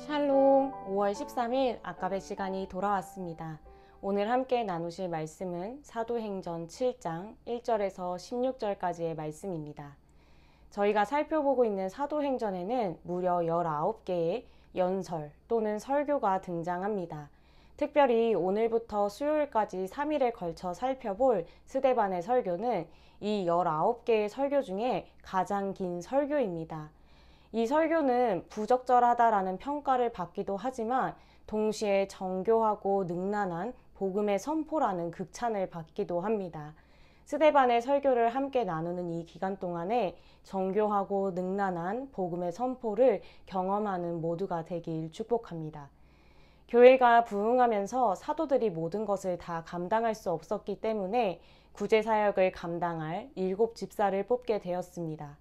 샬롬, 5월 13일 아까의 시간이 돌아왔습니다. 오늘 함께 나누실 말씀은 사도행전 7장 1절에서 16절까지의 말씀입니다. 저희가 살펴보고 있는 사도행전에는 무려 19개의 연설 또는 설교가 등장합니다. 특별히 오늘부터 수요일까지 3일에 걸쳐 살펴볼 스데반의 설교는 이 19개의 설교 중에 가장 긴 설교입니다. 이 설교는 부적절하다라는 평가를 받기도 하지만 동시에 정교하고 능란한 복음의 선포라는 극찬을 받기도 합니다. 스데반의 설교를 함께 나누는 이 기간 동안에 정교하고 능란한 복음의 선포를 경험하는 모두가 되길 축복합니다. 교회가 부흥하면서 사도들이 모든 것을 다 감당할 수 없었기 때문에 구제사역을 감당할 7집사를 뽑게 되었습니다.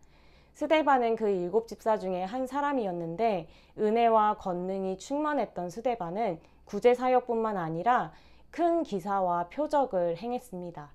스데반은 그 7집사 중에 한 사람이었는데 은혜와 권능이 충만했던 스데반은 구제사역뿐만 아니라 큰 기사와 표적을 행했습니다.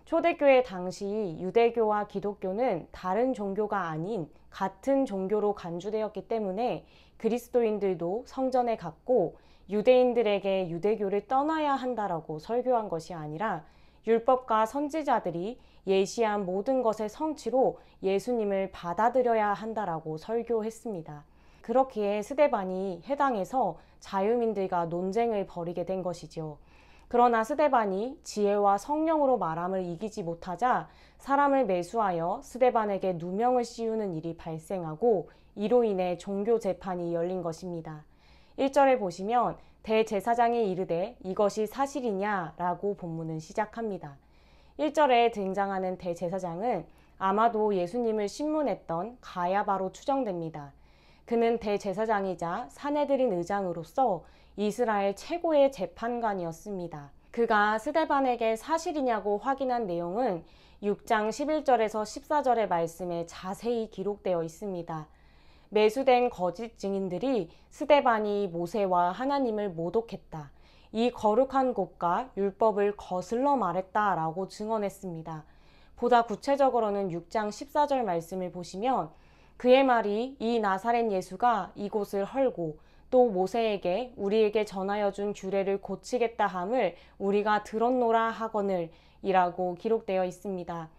초대교회 당시 유대교와 기독교는 다른 종교가 아닌 같은 종교로 간주되었기 때문에 그리스도인들도 성전에 갔고 유대인들에게 유대교를 떠나야 한다라고 설교한 것이 아니라 율법과 선지자들이 예시한 모든 것의 성취로 예수님을 받아들여야 한다라고 설교했습니다. 그렇기에 스데반이 해당해서 자유민들과 논쟁을 벌이게 된 것이죠. 그러나 스데반이 지혜와 성령으로 말함을 이기지 못하자 사람을 매수하여 스데반에게 누명을 씌우는 일이 발생하고 이로 인해 종교 재판이 열린 것입니다. 1절에 보시면 대제사장이 이르되 이것이 사실이냐라고 본문은 시작합니다. 1절에 등장하는 대제사장은 아마도 예수님을 신문했던 가야바로 추정됩니다. 그는 대제사장이자 사내들인 의장으로서 이스라엘 최고의 재판관이었습니다. 그가 스데반에게 사실이냐고 확인한 내용은 6장 11절에서 14절의 말씀에 자세히 기록되어 있습니다. 매수된 거짓 증인들이 스데반이 모세와 하나님을 모독했다. 이 거룩한 곳과 율법을 거슬러 말했다라고 증언했습니다. 보다 구체적으로는 6장 14절 말씀을 보시면 그의 말이 이 나사렛 예수가 이곳을 헐고 또 모세에게 우리에게 전하여 준 규례를 고치겠다 함을 우리가 들었노라 하거늘 이라고 기록되어 있습니다.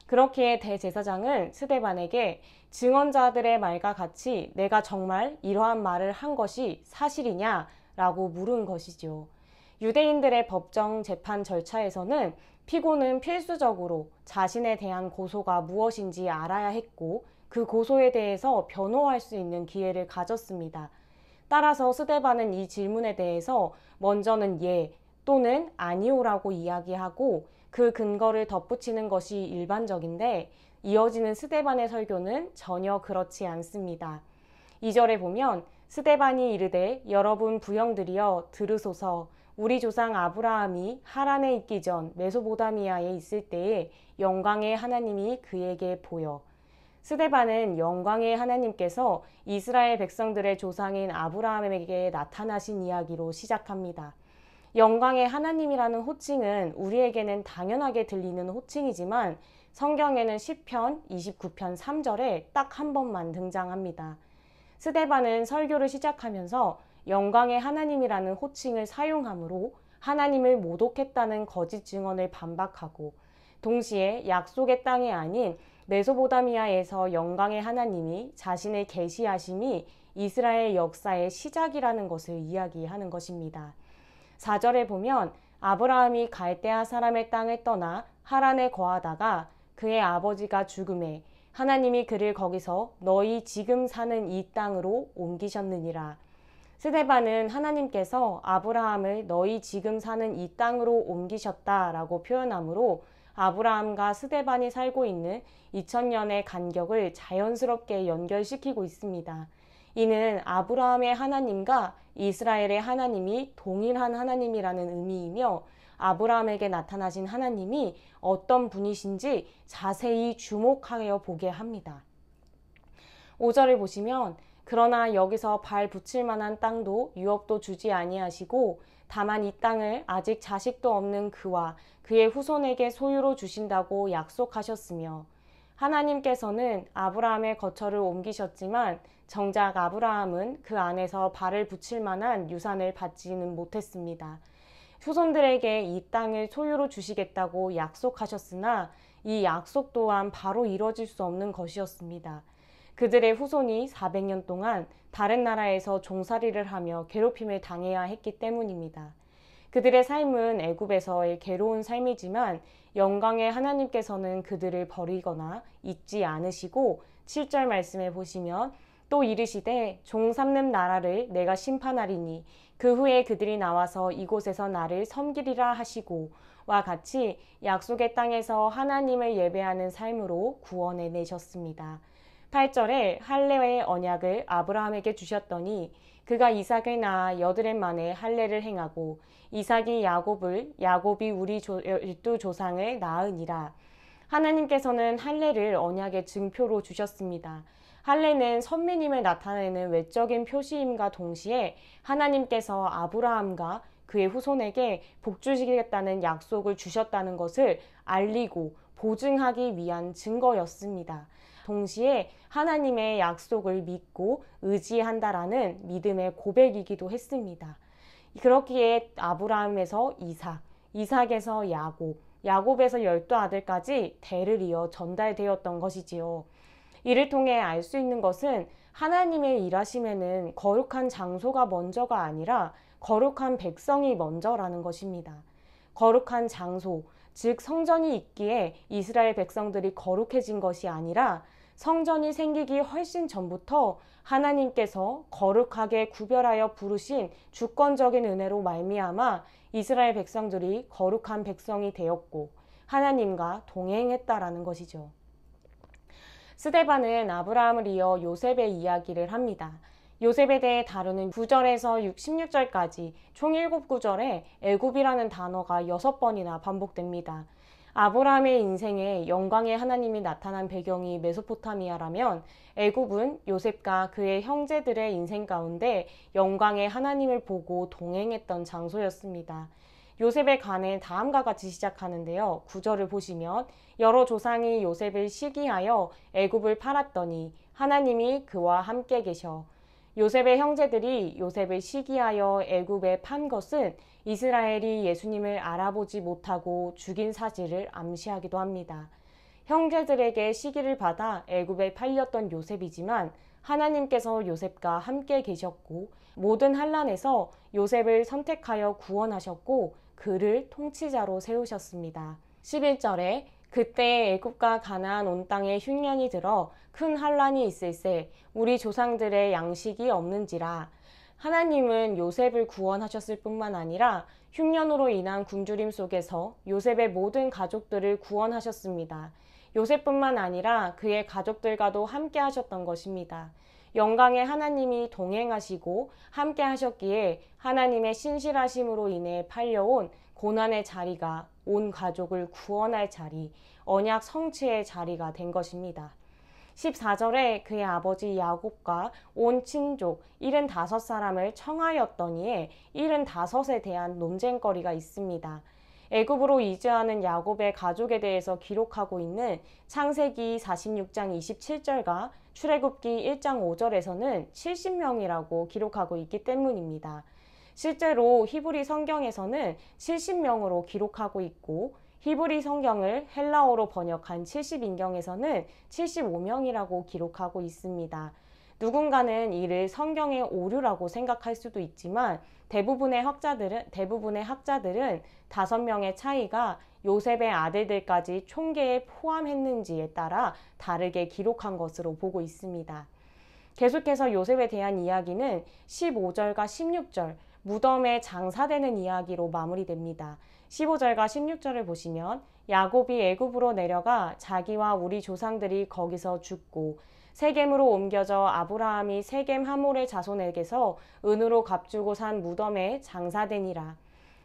그렇기에 대제사장은 스데반에게 증언자들의 말과 같이 내가 정말 이러한 말을 한 것이 사실이냐? 라고 물은 것이죠. 유대인들의 법정 재판 절차에서는 피고는 필수적으로 자신에 대한 고소가 무엇인지 알아야 했고 그 고소에 대해서 변호할 수 있는 기회를 가졌습니다. 따라서 스데반은 이 질문에 대해서 먼저는 예 또는 아니오라고 이야기하고 그 근거를 덧붙이는 것이 일반적인데 이어지는 스데반의 설교는 전혀 그렇지 않습니다. 2절에 보면 스데반이 이르되 여러분 부형들이여 들으소서 우리 조상 아브라함이 하란에 있기 전 메소보다미아에 있을 때에 영광의 하나님이 그에게 보여. 스데반은 영광의 하나님께서 이스라엘 백성들의 조상인 아브라함에게 나타나신 이야기로 시작합니다. 영광의 하나님이라는 호칭은 우리에게는 당연하게 들리는 호칭이지만 성경에는 시편 29편 3절에 딱 한 번만 등장합니다. 스데반은 설교를 시작하면서 영광의 하나님이라는 호칭을 사용하므로 하나님을 모독했다는 거짓 증언을 반박하고 동시에 약속의 땅이 아닌 메소보다미아에서 영광의 하나님이 자신을 계시하심이 이스라엘 역사의 시작이라는 것을 이야기하는 것입니다. 4절에 보면 아브라함이 갈대아 사람의 땅을 떠나 하란에 거하다가 그의 아버지가 죽음에 하나님이 그를 거기서 너희 지금 사는 이 땅으로 옮기셨느니라. 스데반은 하나님께서 아브라함을 너희 지금 사는 이 땅으로 옮기셨다라고 표현하므로 아브라함과 스데반이 살고 있는 2000년의 간격을 자연스럽게 연결시키고 있습니다. 이는 아브라함의 하나님과 이스라엘의 하나님이 동일한 하나님이라는 의미이며 아브라함에게 나타나신 하나님이 어떤 분이신지 자세히 주목하여 보게 합니다. 5절을 보시면 그러나 여기서 발 붙일 만한 땅도 유업도 주지 아니하시고 다만 이 땅을 아직 자식도 없는 그와 그의 후손에게 소유로 주신다고 약속하셨으며 하나님께서는 아브라함의 거처를 옮기셨지만 정작 아브라함은 그 안에서 발을 붙일 만한 유산을 받지는 못했습니다. 후손들에게 이 땅을 소유로 주시겠다고 약속하셨으나 이 약속 또한 바로 이뤄질 수 없는 것이었습니다. 그들의 후손이 400년 동안 다른 나라에서 종살이를 하며 괴롭힘을 당해야 했기 때문입니다. 그들의 삶은 애굽에서의 괴로운 삶이지만 영광의 하나님께서는 그들을 버리거나 잊지 않으시고 7절 말씀에 보시면 또 이르시되 종 삼는 나라를 내가 심판하리니 그 후에 그들이 나와서 이곳에서 나를 섬기리라 하시고 와 같이 약속의 땅에서 하나님을 예배하는 삶으로 구원해 내셨습니다. 8절에 할례의 언약을 아브라함에게 주셨더니 그가 이삭을 낳아 여드렛 만에 할례를 행하고 이삭이 야곱을 야곱이 우리 12조상을 낳으니라. 하나님께서는 할례를 언약의 증표로 주셨습니다. 할례는 선미님을 나타내는 외적인 표시임과 동시에 하나님께서 아브라함과 그의 후손에게 복 주시겠다는 약속을 주셨다는 것을 알리고 보증하기 위한 증거였습니다. 동시에 하나님의 약속을 믿고 의지한다라는 믿음의 고백이기도 했습니다. 그렇기에 아브라함에서 이삭, 이삭에서 야곱, 야곱에서 12아들까지 대를 이어 전달되었던 것이지요. 이를 통해 알 수 있는 것은 하나님의 일하심에는 거룩한 장소가 먼저가 아니라 거룩한 백성이 먼저라는 것입니다. 거룩한 장소, 즉 성전이 있기에 이스라엘 백성들이 거룩해진 것이 아니라 성전이 생기기 훨씬 전부터 하나님께서 거룩하게 구별하여 부르신 주권적인 은혜로 말미암아 이스라엘 백성들이 거룩한 백성이 되었고 하나님과 동행했다라는 것이죠. 스데반은 아브라함을 이어 요셉의 이야기를 합니다. 요셉에 대해 다루는 9절에서 16절까지 총 7구절에 애굽이라는 단어가 6번이나 반복됩니다. 아브라함의 인생에 영광의 하나님이 나타난 배경이 메소포타미아라면 애굽은 요셉과 그의 형제들의 인생 가운데 영광의 하나님을 보고 동행했던 장소였습니다. 요셉의 간은 다음과 같이 시작하는데요. 9절을 보시면 여러 조상이 요셉을 시기하여 애굽을 팔았더니 하나님이 그와 함께 계셔. 요셉의 형제들이 요셉을 시기하여 애굽에 판 것은 이스라엘이 예수님을 알아보지 못하고 죽인 사실을 암시하기도 합니다. 형제들에게 시기를 받아 애굽에 팔렸던 요셉이지만 하나님께서 요셉과 함께 계셨고 모든 환난에서 요셉을 선택하여 구원하셨고 그를 통치자로 세우셨습니다. 11절에 그때 애굽과 가나안 온 땅에 흉년이 들어 큰 환난이 있을세 우리 조상들의 양식이 없는지라. 하나님은 요셉을 구원하셨을 뿐만 아니라 흉년으로 인한 굶주림 속에서 요셉의 모든 가족들을 구원하셨습니다. 요셉뿐만 아니라 그의 가족들과도 함께 하셨던 것입니다. 영광의 하나님이 동행하시고 함께 하셨기에 하나님의 신실하심으로 인해 팔려온 고난의 자리가 온 가족을 구원할 자리, 언약 성취의 자리가 된 것입니다. 14절에 그의 아버지 야곱과 온 친족 75사람을 청하였더니에 75에 대한 논쟁거리가 있습니다. 애굽으로 이주하는 야곱의 가족에 대해서 기록하고 있는 창세기 46장 27절과 출애굽기 1장 5절에서는 70명이라고 기록하고 있기 때문입니다. 실제로 히브리 성경에서는 70명으로 기록하고 있고 히브리 성경을 헬라어로 번역한 70인경에서는 75명이라고 기록하고 있습니다. 누군가는 이를 성경의 오류라고 생각할 수도 있지만 대부분의 학자들은 5명의 차이가 요셉의 아들들까지 총계에 포함했는지에 따라 다르게 기록한 것으로 보고 있습니다. 계속해서 요셉에 대한 이야기는 15절과 16절 무덤에 장사되는 이야기로 마무리됩니다. 15절과 16절을 보시면 야곱이 애굽으로 내려가 자기와 우리 조상들이 거기서 죽고 세겜으로 옮겨져 아브라함이 세겜 하몰의 자손에게서 은으로 값주고 산 무덤에 장사되니라.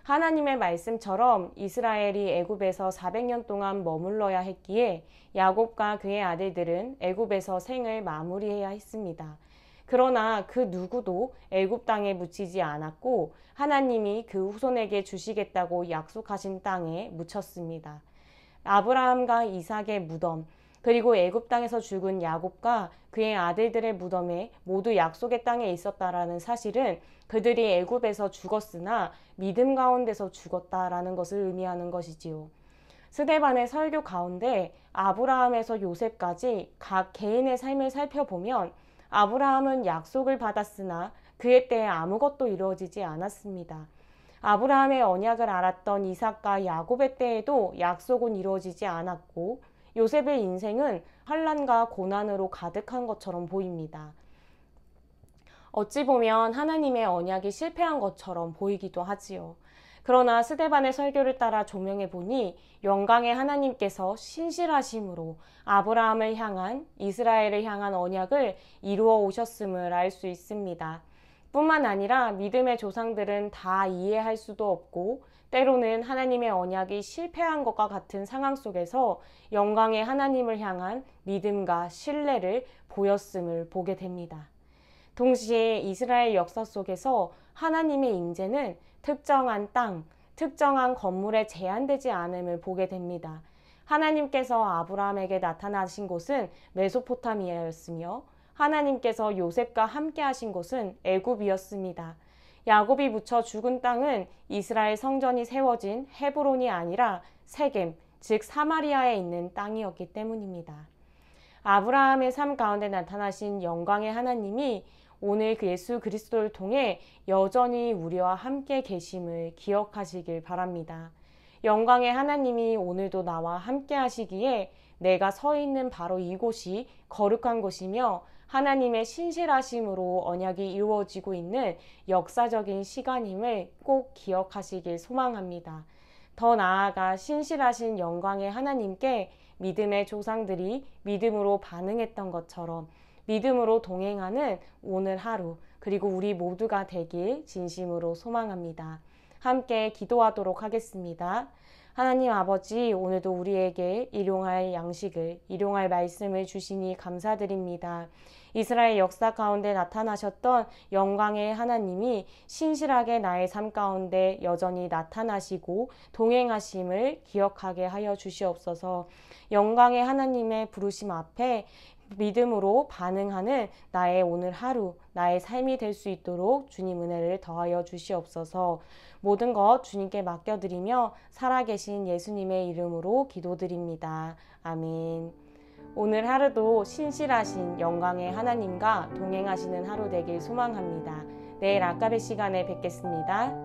하나님의 말씀처럼 이스라엘이 애굽에서 400년 동안 머물러야 했기에 야곱과 그의 아들들은 애굽에서 생을 마무리해야 했습니다. 그러나 그 누구도 애굽 땅에 묻히지 않았고 하나님이 그 후손에게 주시겠다고 약속하신 땅에 묻혔습니다. 아브라함과 이삭의 무덤, 그리고 애굽 땅에서 죽은 야곱과 그의 아들들의 무덤에 모두 약속의 땅에 있었다라는 사실은 그들이 애굽에서 죽었으나 믿음 가운데서 죽었다라는 것을 의미하는 것이지요. 스데반의 설교 가운데 아브라함에서 요셉까지 각 개인의 삶을 살펴보면 아브라함은 약속을 받았으나 그의 때에 아무것도 이루어지지 않았습니다. 아브라함의 언약을 알았던 이삭과 야곱의 때에도 약속은 이루어지지 않았고 요셉의 인생은 환난과 고난으로 가득한 것처럼 보입니다. 어찌 보면 하나님의 언약이 실패한 것처럼 보이기도 하지요. 그러나 스데반의 설교를 따라 조명해 보니 영광의 하나님께서 신실하심으로 아브라함을 향한 이스라엘을 향한 언약을 이루어 오셨음을 알 수 있습니다. 뿐만 아니라 믿음의 조상들은 다 이해할 수도 없고 때로는 하나님의 언약이 실패한 것과 같은 상황 속에서 영광의 하나님을 향한 믿음과 신뢰를 보였음을 보게 됩니다. 동시에 이스라엘 역사 속에서 하나님의 임재는 특정한 땅, 특정한 건물에 제한되지 않음을 보게 됩니다. 하나님께서 아브라함에게 나타나신 곳은 메소포타미아였으며 하나님께서 요셉과 함께 하신 곳은 애굽이었습니다. 야곱이 묻혀 죽은 땅은 이스라엘 성전이 세워진 헤브론이 아니라 세겜, 즉 사마리아에 있는 땅이었기 때문입니다. 아브라함의 삶 가운데 나타나신 영광의 하나님이 오늘 그 예수 그리스도를 통해 여전히 우리와 함께 계심을 기억하시길 바랍니다. 영광의 하나님이 오늘도 나와 함께 하시기에 내가 서 있는 바로 이곳이 거룩한 곳이며 하나님의 신실하심으로 언약이 이루어지고 있는 역사적인 시간임을 꼭 기억하시길 소망합니다. 더 나아가 신실하신 영광의 하나님께 믿음의 조상들이 믿음으로 반응했던 것처럼 믿음으로 동행하는 오늘 하루, 그리고 우리 모두가 되길 진심으로 소망합니다. 함께 기도하도록 하겠습니다. 하나님 아버지, 오늘도 우리에게 일용할 양식을, 일용할 말씀을 주시니 감사드립니다. 이스라엘 역사 가운데 나타나셨던 영광의 하나님이 신실하게 나의 삶 가운데 여전히 나타나시고 동행하심을 기억하게 하여 주시옵소서. 영광의 하나님의 부르심 앞에 믿음으로 반응하는 나의 오늘 하루, 나의 삶이 될 수 있도록 주님 은혜를 더하여 주시옵소서. 모든 것 주님께 맡겨드리며 살아계신 예수님의 이름으로 기도드립니다. 아멘. 오늘 하루도 신실하신 영광의 하나님과 동행하시는 하루 되길 소망합니다. 내일 아까베 시간에 뵙겠습니다.